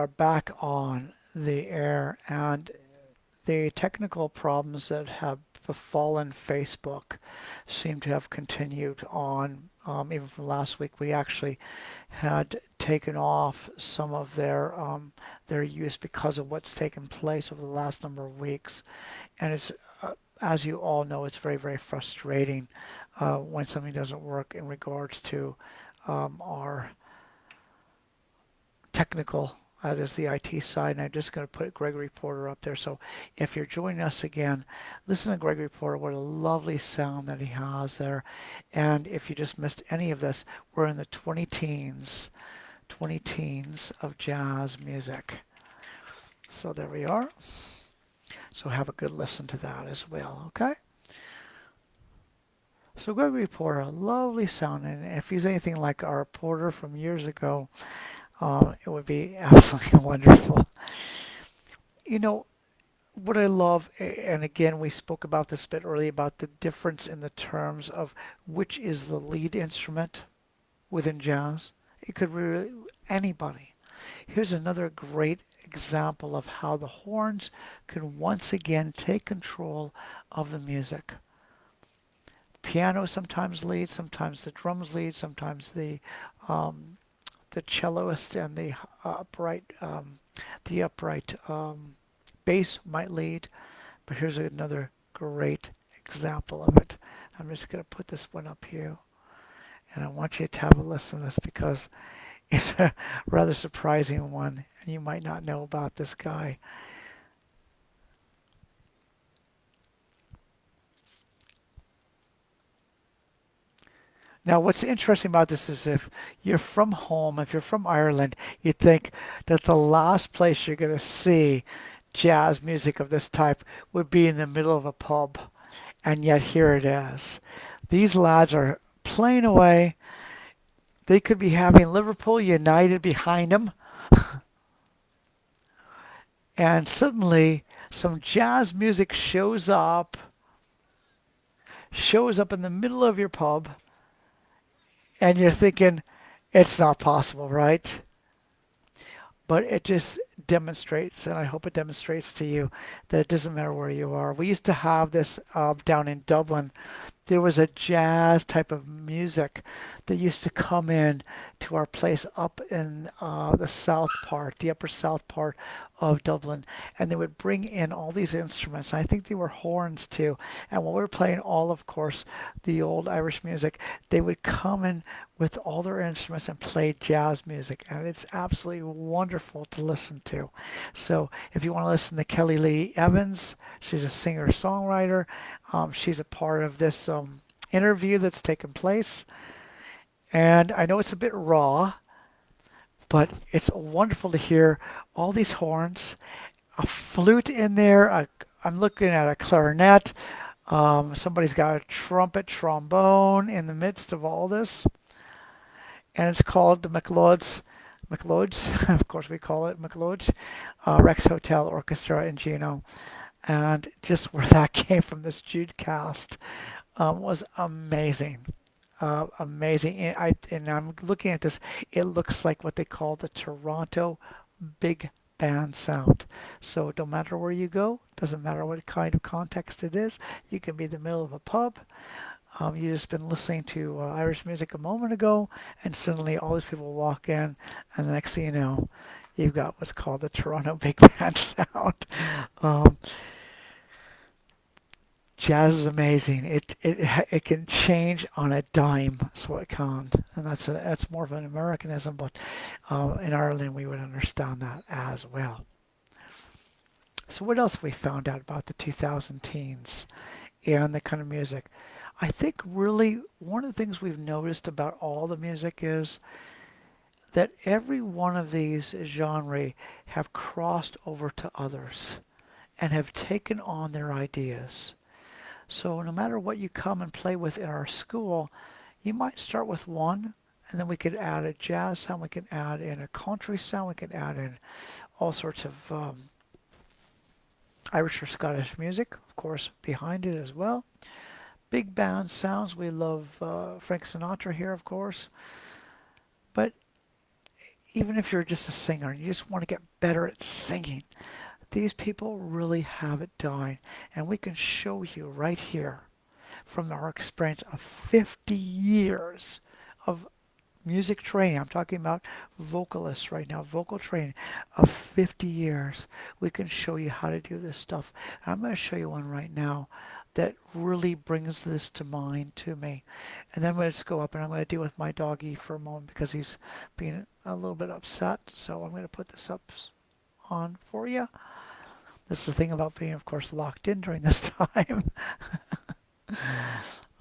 are back on the air, and the technical problems that have befallen Facebook seem to have continued on. Even from last week, we actually had taken off some of their use because of what's taken place over the last number of weeks, and it's as you all know, it's very, very frustrating when something doesn't work in regards to our technical, that is the IT side. And I'm just going to put Gregory Porter up there. So if you're joining us again, listen to Gregory Porter. What a lovely sound that he has there. And if you just missed any of this, we're in the 20 teens of jazz music. So there we are. So have a good listen to that as well, okay? So Gregory Porter, a lovely sound. And if he's anything like our Porter from years ago, it would be absolutely wonderful. You know, what I love, and again, we spoke about this a bit earlier about the difference in the terms of which is the lead instrument within jazz. It could really anybody. Here's another great example of how the horns can once again take control of the music. Piano sometimes leads, sometimes the drums lead, sometimes um, the celloist and the upright bass might lead. But here's another great example of it. I'm just going to put this one up here, and I want you to have a listen to this because it's a rather surprising one, and you might not know about this guy. Now, what's interesting about this is if you're from home, if you're from Ireland, you'd think that the last place you're going to see jazz music of this type would be in the middle of a pub. And yet here it is. These lads are playing away. They could be having Liverpool United behind them, and suddenly some jazz music shows up in the middle of your pub, and you're thinking, it's not possible, right? But it just demonstrates, and I hope it demonstrates to you that it doesn't matter where you are. We used to have this down in Dublin. There was a jazz type of music that used to come in to our place up in the south part, the upper south part of Dublin, and they would bring in all these instruments. I think they were horns too. And while we were playing all, of course, the old Irish music, they would come in with all their instruments and play jazz music, and it's absolutely wonderful to listen to. So if you want to listen to Kelly Lee Evans, she's a singer-songwriter. She's a part of this interview that's taken place. And I know it's a bit raw, but it's wonderful to hear all these horns, a flute in there. I'm looking at a clarinet. Somebody's got a trumpet, trombone in the midst of all this. And it's called the McLeod's, of course we call it McLeod's, Rex Hotel Orchestra in Juneau. And just where that came from, this Jude cast, was amazing. Amazing. And I'm looking at this. It looks like what they call the Toronto big band sound. So no matter where you go, doesn't matter what kind of context it is. You can be in the middle of a pub. You just been listening to Irish music a moment ago, and suddenly all these people walk in, and the next thing you know, you've got what's called the Toronto big band sound. Um, Jazz is amazing. It can change on a dime, so it can, and that's more of an Americanism. But in Ireland, we would understand that as well. So what else have we found out about the 2000 teens and the kind of music? I think really one of the things we've noticed about all the music is that every one of these genres have crossed over to others and have taken on their ideas. So no matter what you come and play with in our school, you might start with one, and then we could add a jazz sound, we can add in a country sound, we can add in all sorts of Irish or Scottish music, of course, behind it as well. Big band sounds, we love Frank Sinatra here, of course. But even if you're just a singer and you just want to get better at singing, these people really have it down. And we can show you right here from our experience of 50 years of music training. I'm talking about vocalists right now, vocal training of 50 years. We can show you how to do this stuff. And I'm going to show you one right now that really brings this to mind to me. And then I'm going to just go up and I'm going to deal with my doggy for a moment because he's being a little bit upset. So I'm going to put this up on for you. This is the thing about being, of course, locked in during this time.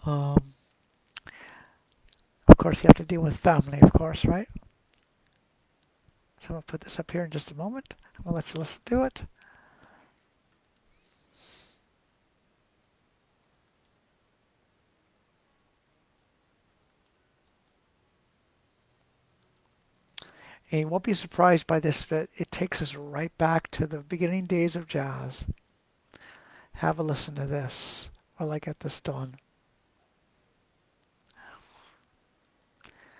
um, of course, you have to deal with family, of course, right? So I'm going to put this up here in just a moment. I'm going to let you listen to it. And you won't be surprised by this, but it takes us right back to the beginning days of jazz. Have a listen to this while I get this done.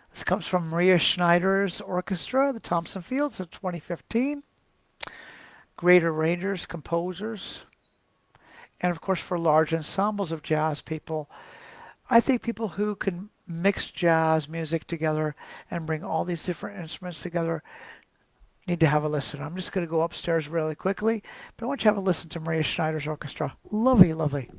This comes from Maria Schneider's orchestra, the Thompson Fields of 2015. Great arrangers, composers, and of course for large ensembles of jazz people. I think people who can mix jazz music together and bring all these different instruments together need to have a listen. I'm just going to go upstairs really quickly, but I want you to have a listen to Maria Schneider's orchestra. Lovely, lovely.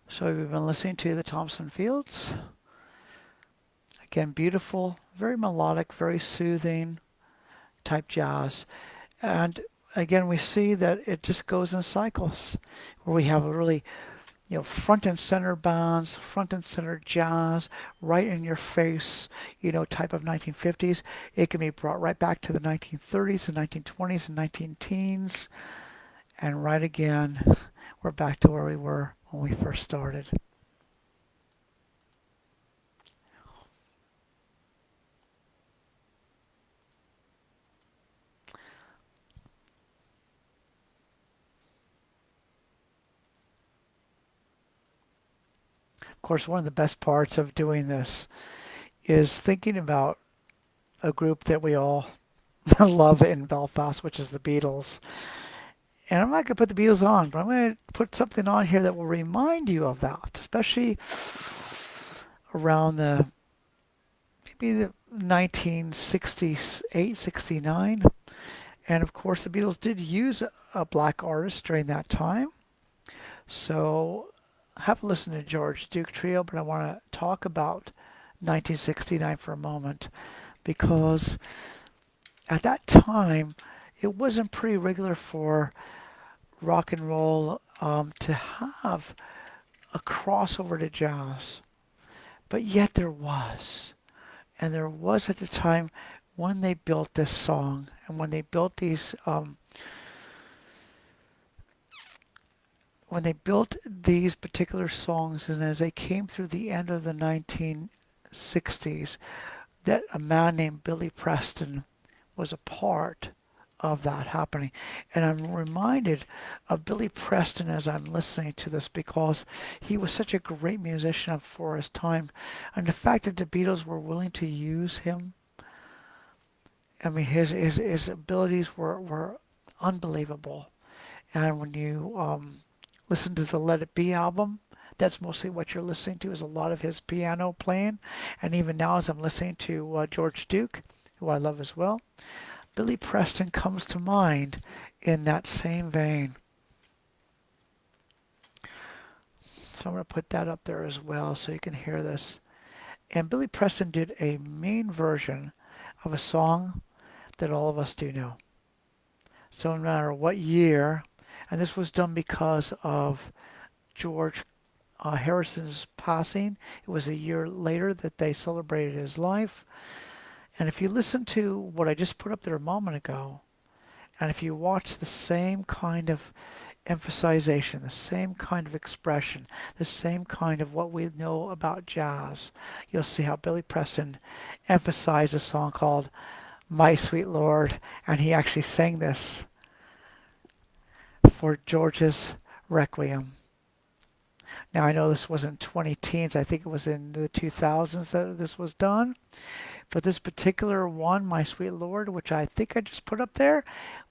So we've been listening to the Thompson Fields. Again, beautiful, very melodic, very soothing type jazz. And again, we see that it just goes in cycles where we have a really, front and center bands, front and center jazz, right in your face, type of 1950s. It can be brought right back to the 1930s and 1920s and 19 teens. And right again, we're back to where we were when we first started. Of course, one of the best parts of doing this is thinking about a group that we all love in Belfast, which is the Beatles. And I'm not going to put the Beatles on, but I'm going to put something on here that will remind you of that, especially around maybe the 1968, 69. And of course, the Beatles did use a black artist during that time. So have a listen to George Duke Trio, but I want to talk about 1969 for a moment because at that time, it wasn't pretty regular for rock and roll to have a crossover to jazz. But yet there was. And there was at the time when they built this song and when they built these particular songs, and as they came through the end of the 1960s, that a man named Billy Preston was a part of that happening. And I'm reminded of Billy Preston as I'm listening to this because he was such a great musician for his time. And the fact that the Beatles were willing to use him, I mean, his abilities were unbelievable. And when you listen to the Let It Be album, that's mostly what you're listening to is a lot of his piano playing. And even now as I'm listening to George Duke, who I love as well, Billy Preston comes to mind in that same vein. So I'm going to put that up there as well so you can hear this. And Billy Preston did a main version of a song that all of us do know. So no matter what year, and this was done because of George Harrison's passing. It was a year later that they celebrated his life. And if you listen to what I just put up there a moment ago, and if you watch the same kind of emphasization, the same kind of expression, the same kind of what we know about jazz, you'll see how Billy Preston emphasized a song called My Sweet Lord, and he actually sang this for George's Requiem. Now I know this wasn't 20 teens, I think it was in the 2000s that this was done. But this particular one, My Sweet Lord, which I think I just put up there,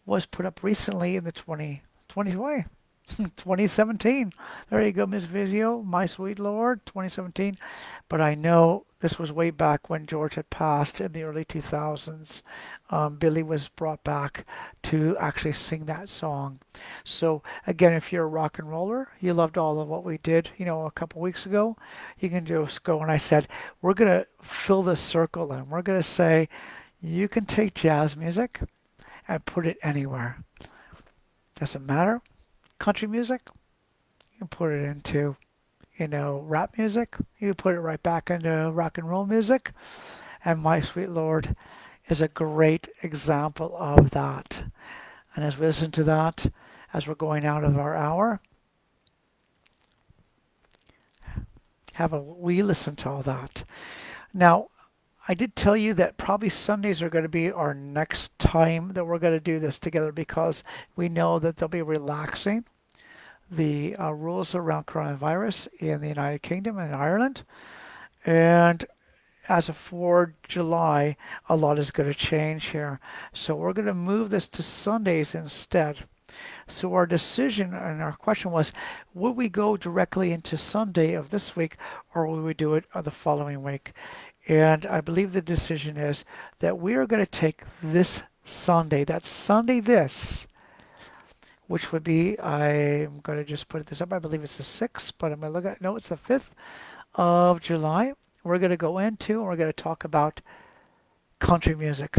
was put up recently in the 2017. There you go, Miss Vizio, My Sweet Lord, 2017. But I know this was way back when George had passed in the early 2000s. Billy was brought back to actually sing that song. So again, if you're a rock and roller, you loved all of what we did, a couple weeks ago, you can just go and I said, we're going to fill this circle and we're going to say, you can take jazz music and put it anywhere. Doesn't matter. Country music, you can put it into, rap music. You can put it right back into rock and roll music. And My Sweet Lord is a great example of that. And as we listen to that, as we're going out of our hour, we listen to all that. Now, I did tell you that probably Sundays are going to be our next time that we're going to do this together because we know that they'll be relaxing the rules around coronavirus in the United Kingdom and Ireland. And as of for July, a lot is going to change here. So we're going to move this to Sundays instead. So our decision and our question was, would we go directly into Sunday of this week or would we do it the following week? And I believe the decision is that we are going to take this Sunday, that's Sunday this, which would be, I'm going to just put this up, I believe it's the 6th, but I'm going to look at, no, it's the 5th of July. We're going to go into and we're going to talk about country music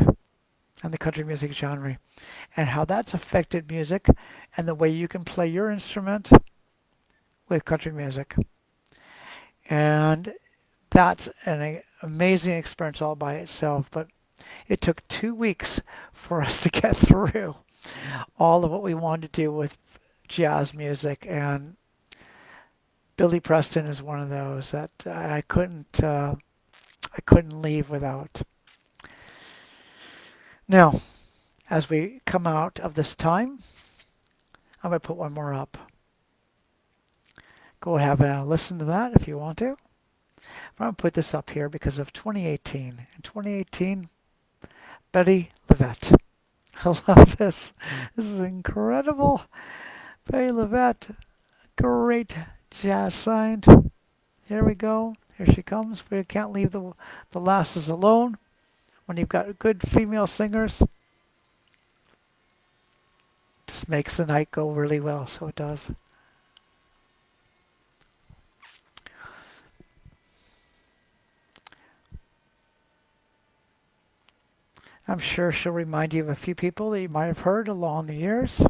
and the country music genre and how that's affected music and the way you can play your instrument with country music. And that's an amazing experience all by itself, but it took 2 weeks for us to get through all of what we wanted to do with jazz music, and Billy Preston is one of those that I couldn't leave without. Now, as we come out of this time, I'm going to put one more up. Go have a listen to that if you want to. I'm going to put this up here because of 2018. In 2018, Betty LaVette. I love this. This is incredible. Betty LaVette, great jazz signed. Here we go. Here she comes. We can't leave the lasses alone when you've got good female singers. Just makes the night go really well, so it does. I'm sure she'll remind you of a few people that you might have heard along the years.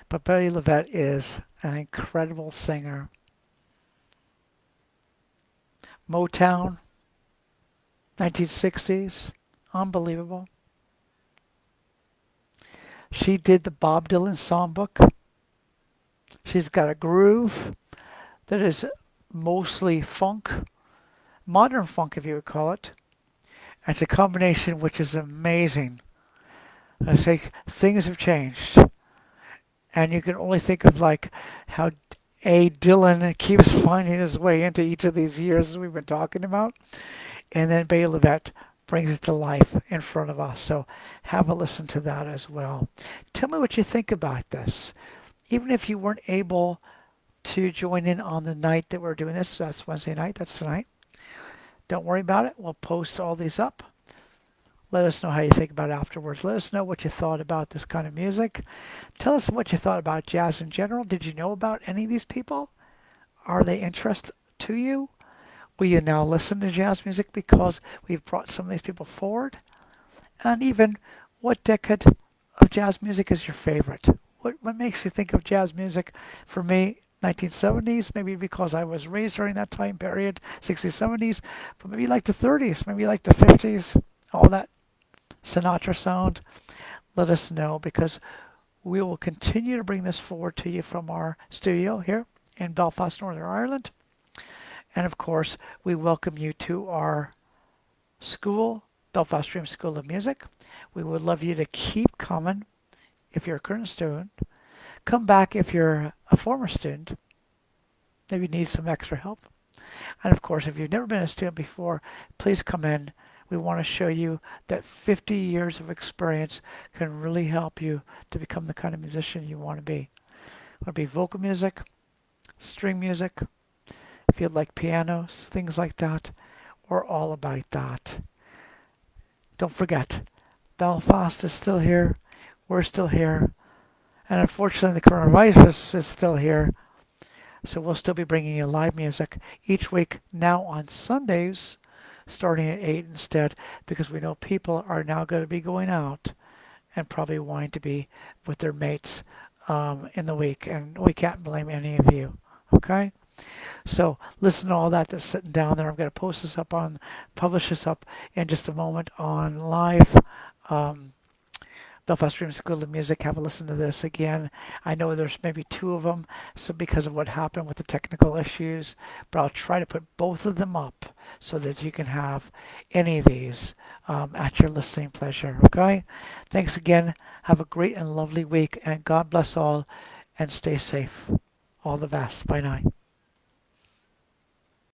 But Betty LaVette is an incredible singer. Motown, 1960s, unbelievable. She did the Bob Dylan songbook. She's got a groove that is mostly funk, modern funk if you would call it. And it's a combination which is amazing. I say things have changed. And you can only think of like how Dylan keeps finding his way into each of these years we've been talking about. And then Betty LaVette brings it to life in front of us. So have a listen to that as well. Tell me what you think about this. Even if you weren't able to join in on the night that we're doing this, that's Wednesday night, that's tonight. Don't worry about it. We'll post all these up. Let us know how you think about it afterwards. Let us know what you thought about this kind of music. Tell us what you thought about jazz in general. Did you know about any of these people? Are they interest to you? Will you now listen to jazz music because we've brought some of these people forward? and even what decade of jazz music is your favorite? What makes you think of jazz music? For me, 1970s, maybe because I was raised during that time period, 60s, 70s, but maybe like the 30s, maybe like the 50s, all that Sinatra sound. Let us know because we will continue to bring this forward to you from our studio here in Belfast, Northern Ireland. And of course, we welcome you to our school, Belfast Stream School of Music. We would love you to keep coming if you're a current student. Come back if you're a former student. Maybe need some extra help. And of course, if you've never been a student before, please come in. We want to show you that 50 years of experience can really help you to become the kind of musician you want to be. Want to be vocal music, string music, if you like pianos, things like that. We're all about that. Don't forget, Belfast is still here. We're still here. And unfortunately, the coronavirus is still here. So we'll still be bringing you live music each week now on Sundays, starting at 8 instead, because we know people are now going to be going out and probably wanting to be with their mates in the week. And we can't blame any of you. Okay? So listen to all that that's sitting down there. I'm going to publish this up in just a moment on live. Um, Belfast Stream School of Music. Have a listen to this again. I know there's maybe two of them, so because of what happened with the technical issues, but I'll try to put both of them up so that you can have any of these at your listening pleasure. Okay? Thanks again. Have a great and lovely week, and God bless all, and stay safe. All the best. Bye now.